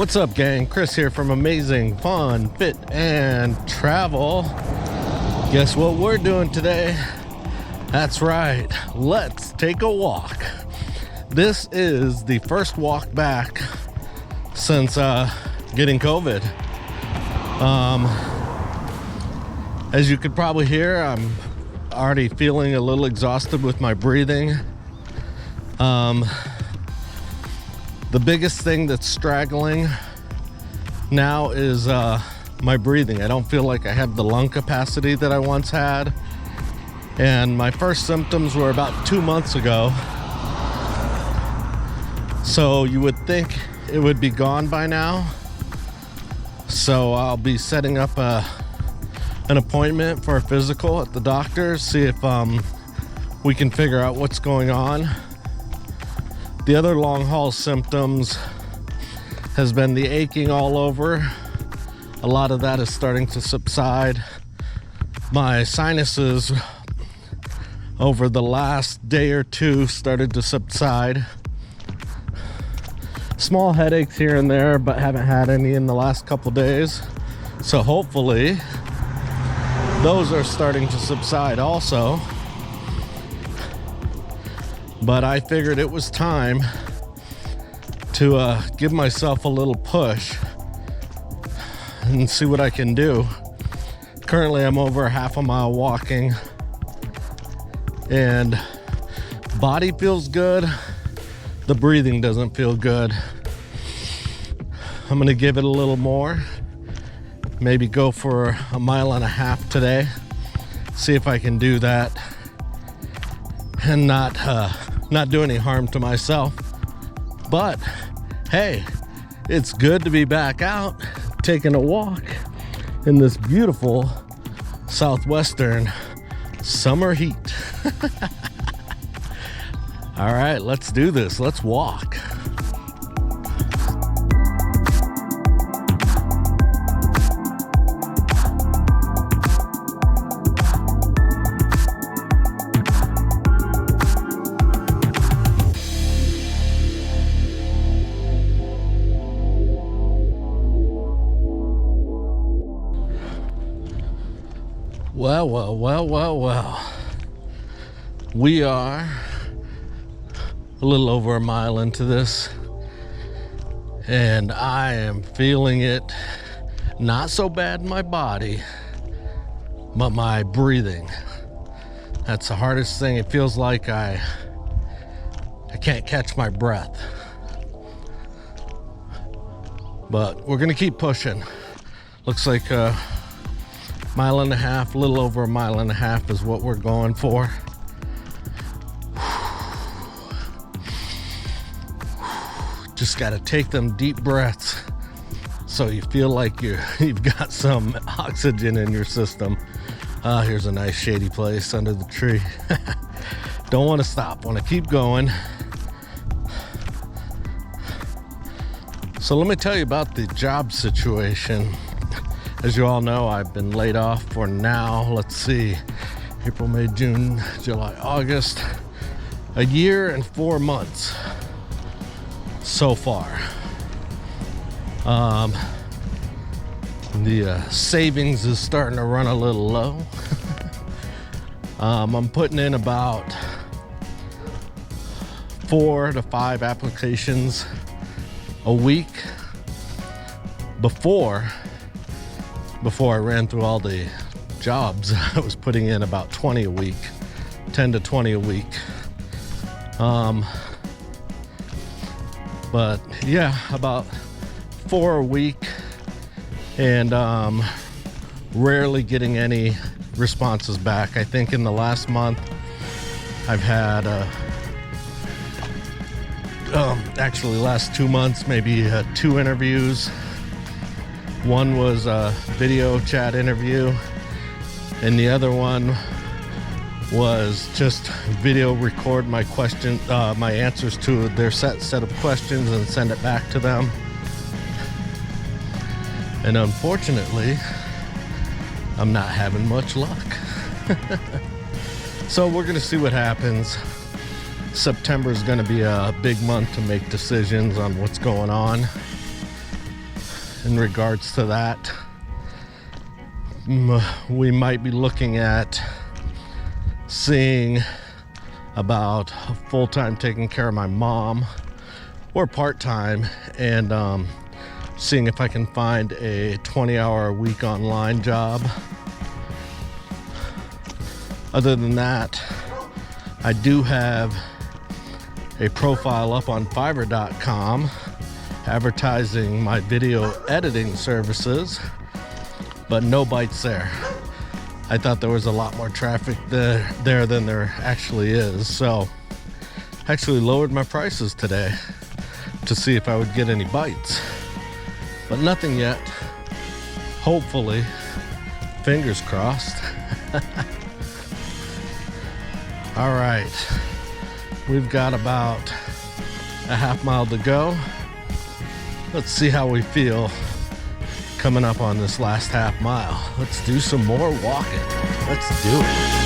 What's up, gang? Chris here from Amazing Fun Fit and Travel. Guess what we're doing today? That's right, let's take a walk. This is the first walk back since getting COVID. As you could probably hear, I'm already feeling a little exhausted with my breathing. The biggest thing that's straggling now is my breathing. I don't feel like I have the lung capacity that I once had. And my first symptoms were about 2 months ago. So you would think it would be gone by now. So I'll be setting up an appointment for a physical at the doctor's, see if we can figure out what's going on. The other long haul symptoms has been the aching all over. A lot of that is starting to subside. My sinuses over the last day or two started to subside. Small headaches here and there, but haven't had any in the last couple days. So hopefully those are starting to subside also. But I figured it was time to give myself a little push and see what I can do. Currently, I'm over half a mile walking, and body feels good. The breathing doesn't feel good. I'm gonna give it a little more. Maybe go for 1.5 miles today. See if I can do that and not do any harm to myself. But hey, it's good to be back out taking a walk in this beautiful southwestern summer heat. All right, let's do this. Let's walk. Well. We are a little over 1 mile into this, and I am feeling it not so bad in my body, but my breathing. That's the hardest thing. It feels like I can't catch my breath. But we're gonna keep pushing. Looks like 1.5 miles, a little over 1.5 miles is what we're going for. Just got to take them deep breaths so you feel like you've got some oxygen in your system. Here's a nice shady place under the tree. Don't want to stop, want to keep going. So let me tell you about the job situation. As you all know, I've been laid off for now, let's see, April, May, June, July, August, 1 year and 4 months so far. The savings is starting to run a little low. I'm putting in about 4 to 5 applications a week. Before I ran through all the jobs, I was putting in about 20 a week, 10 to 20 a week. But yeah, about 4 a week, and rarely getting any responses back. I think in the last month, I've had, actually last 2 months, maybe 2 interviews. One was a video chat interview, and the other one was just video record my my answers to their set of questions and send it back to them. And unfortunately, I'm not having much luck. So we're gonna see what happens. September is gonna be a big month to make decisions on what's going on. in regards to that. We might be looking at seeing about full-time taking care of my mom, or part-time, and seeing if I can find a 20-hour-a-week online job. Other than that, I do have a profile up on Fiverr.com advertising my video editing services, but no bites there. I thought there was a lot more traffic there than there actually is, so I actually lowered my prices today to see if I would get any bites, but nothing yet. Hopefully, fingers crossed. All right, we've got about a half mile to go. Let's see how we feel coming up on this last half mile. Let's do some more walking. Let's do it.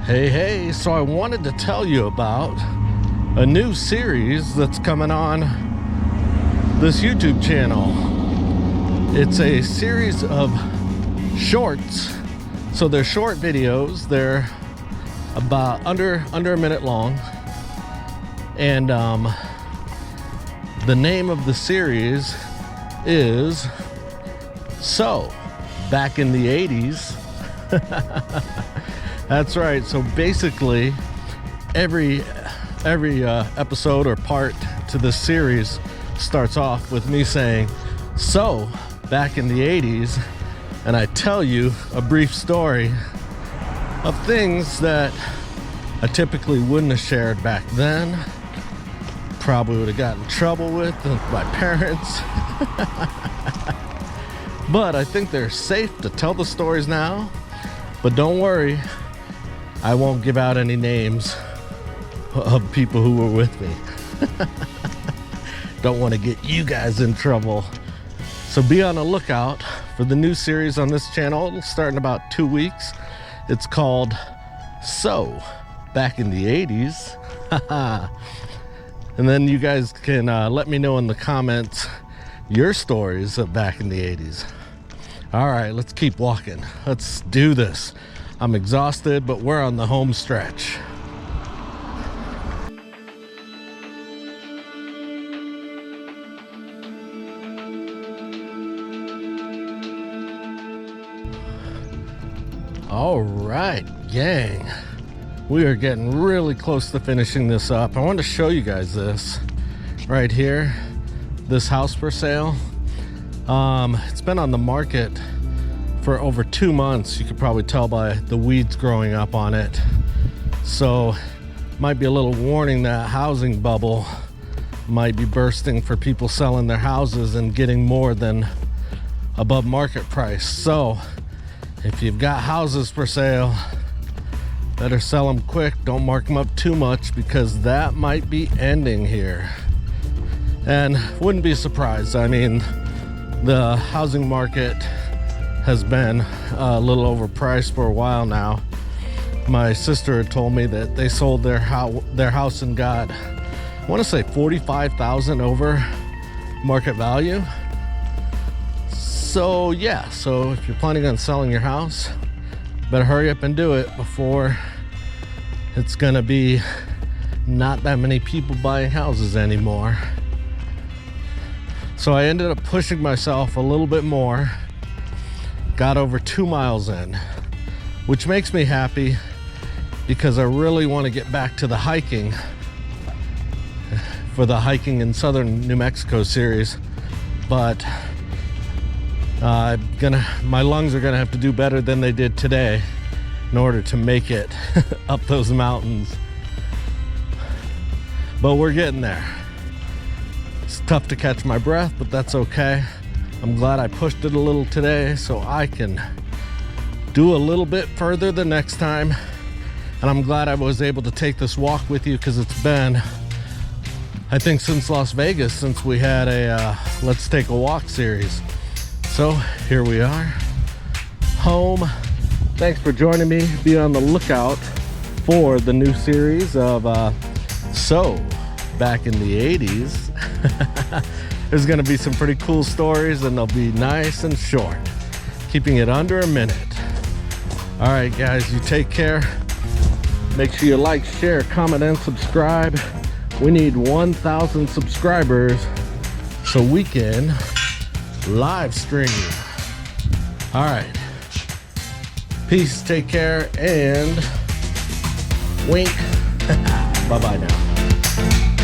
Hey, so I wanted to tell you about a new series that's coming on this YouTube channel. It's a series of shorts. So they're short videos. They're about under a minute long. And the name of the series is So, Back in the 80s. That's right. So basically, every episode or part to this series starts off with me saying, "So, back in the 80s," and I tell you a brief story of things that I typically wouldn't have shared back then. Probably would have gotten in trouble with my parents. But I think they're safe to tell the stories now. But don't worry, I won't give out any names of people who were with me. Don't want to get you guys in trouble. So be on the lookout for the new series on this channel. It'll start in about 2 weeks. It's called So, Back in the 80s. And then you guys can let me know in the comments your stories of back in the 80s. All right, let's keep walking. Let's do this. I'm exhausted, but we're on the home stretch. All right, gang. We are getting really close to finishing this up. I wanted to show you guys this right here. This house for sale. It's been on the market for over 2 months. You could probably tell by the weeds growing up on it. So might be a little warning that housing bubble might be bursting for people selling their houses and getting more than above market price. So if you've got houses for sale, better sell them quick. Don't mark them up too much, because that might be ending here. And wouldn't be surprised. I mean, the housing market has been a little overpriced for a while now. My sister had told me that they sold their house and got, I want to say $45,000 over market value. So yeah, so if you're planning on selling your house, better hurry up and do it before it's gonna be not that many people buying houses anymore. So I ended up pushing myself a little bit more. Got over 2 miles in, which makes me happy because I really want to get back to the hiking for the Hiking in Southern New Mexico series. But my lungs are gonna have to do better than they did today in order to make it up those mountains. But we're getting there. It's tough to catch my breath, but that's okay. I'm glad I pushed it a little today so I can do a little bit further the next time And I'm glad I was able to take this walk with you because it's been, I think, since Las Vegas, since we had a Let's Take a Walk series. So here we are, home. Thanks for joining me. Be on the lookout for the new series of So Back in the 80s. There's gonna be some pretty cool stories and they'll be nice and short, keeping it under a minute. All right, guys, you take care. Make sure you like, share, comment, and subscribe. We need 1,000 subscribers so we can live stream. All right. Peace, take care, and wink. Bye-bye now.